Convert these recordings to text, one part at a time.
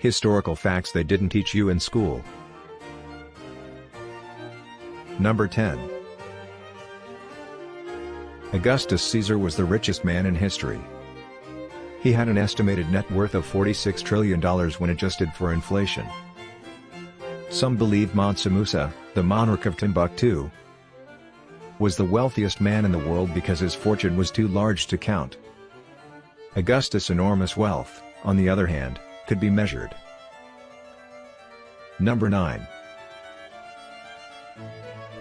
Historical facts they didn't teach you in school. Number 10. Augustus Caesar was the richest man in history. He had an estimated net worth of $46 trillion when adjusted for inflation. Some believe Mansa Musa, the monarch of Timbuktu, was the wealthiest man in the world because his fortune was too large to count. Augustus' enormous wealth, on the other hand, could be measured. Number 9.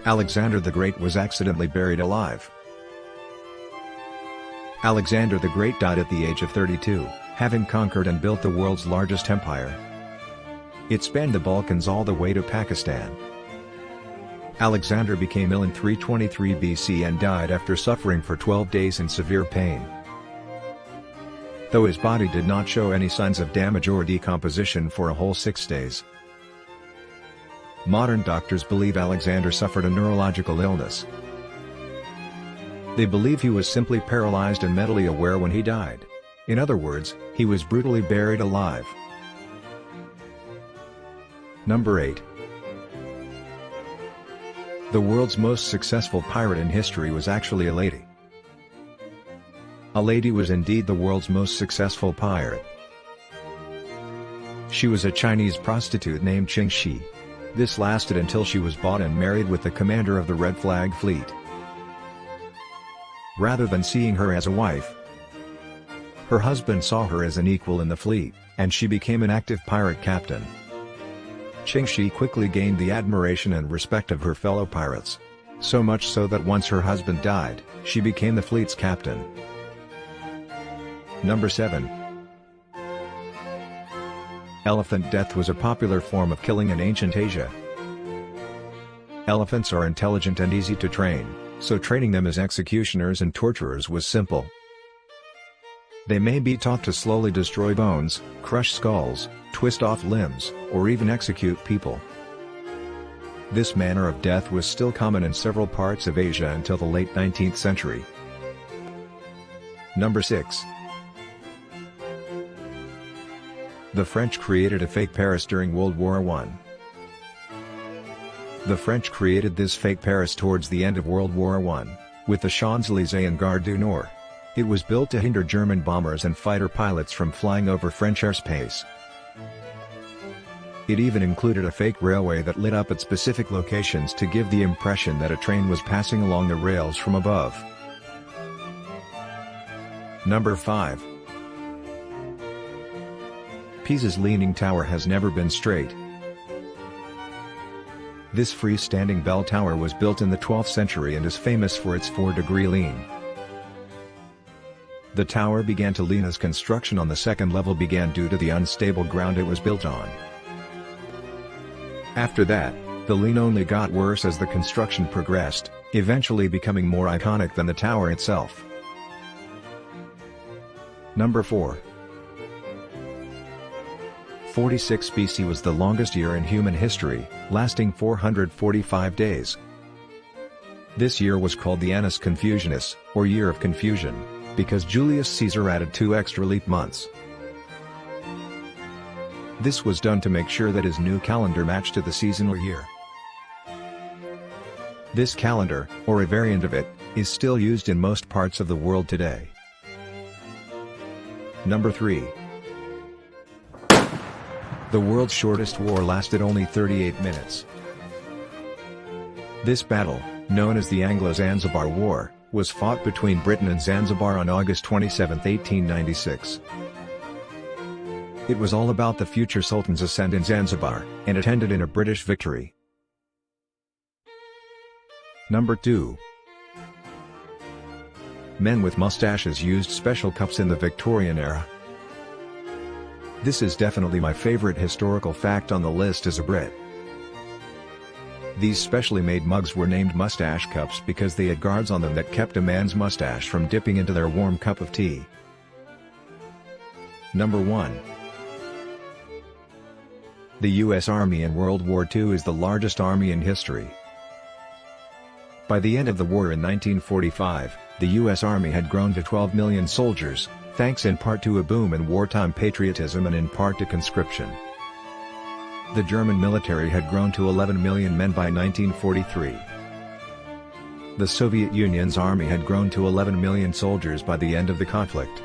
Alexander the Great was accidentally buried alive. Alexander the Great died at the age of 32, having conquered and built the world's largest empire. It spanned the Balkans all the way to Pakistan. Alexander became ill in 323 BC and died after suffering for 12 days in severe pain. Though his body did not show any signs of damage or decomposition for a whole 6 days. Modern doctors believe Alexander suffered a neurological illness. They believe he was simply paralyzed and mentally aware when he died. In other words, he was brutally buried alive. Number 8. The world's most successful pirate in history was actually a lady. A lady was indeed the world's most successful pirate. She was a Chinese prostitute named Qing Shi. This lasted until she was bought and married with the commander of the Red Flag Fleet. Rather than seeing her as a wife, her husband saw her as an equal in the fleet, and she became an active pirate captain. Qing Shi quickly gained the admiration and respect of her fellow pirates. So much so that once her husband died, she became the fleet's captain. Number 7. Elephant death was a popular form of killing in ancient Asia. Elephants are intelligent and easy to train, so training them as executioners and torturers was simple. They may be taught to slowly destroy bones, crush skulls, twist off limbs, or even execute people. This manner of death was still common in several parts of Asia until the late 19th century. Number 6. The French created a fake Paris during World War I. The French created this fake Paris towards the end of World War I, with the Champs-Élysées and Gare du Nord. It was built to hinder German bombers and fighter pilots from flying over French airspace. It even included a fake railway that lit up at specific locations to give the impression that a train was passing along the rails from above. Number 5. Pisa's Leaning Tower has never been straight. This freestanding bell tower was built in the 12th century and is famous for its 4-degree lean. The tower began to lean as construction on the second level began due to the unstable ground it was built on. After that, the lean only got worse as the construction progressed, eventually becoming more iconic than the tower itself. Number 4. 46 BC was the longest year in human history, lasting 445 days. This year was called the Annus Confusionis, or Year of Confusion, because Julius Caesar added 2 extra leap months. This was done to make sure that his new calendar matched to the seasonal year. This calendar, or a variant of it, is still used in most parts of the world today. Number 3. The world's shortest war lasted only 38 minutes. This battle, known as the Anglo-Zanzibar War, was fought between Britain and Zanzibar on August 27, 1896. It was all about the future Sultan's ascent in Zanzibar, and it ended in a British victory. Number 2. Men with mustaches used special cups in the Victorian era. This is definitely my favorite historical fact on the list as a Brit. These specially made mugs were named mustache cups because they had guards on them that kept a man's mustache from dipping into their warm cup of tea. Number 1. The U.S. Army in World War II is the largest army in history. By the end of the war in 1945, the U.S. Army had grown to 12 million soldiers, thanks in part to a boom in wartime patriotism and in part to conscription. The German military had grown to 11 million men by 1943. The Soviet Union's army had grown to 11 million soldiers by the end of the conflict.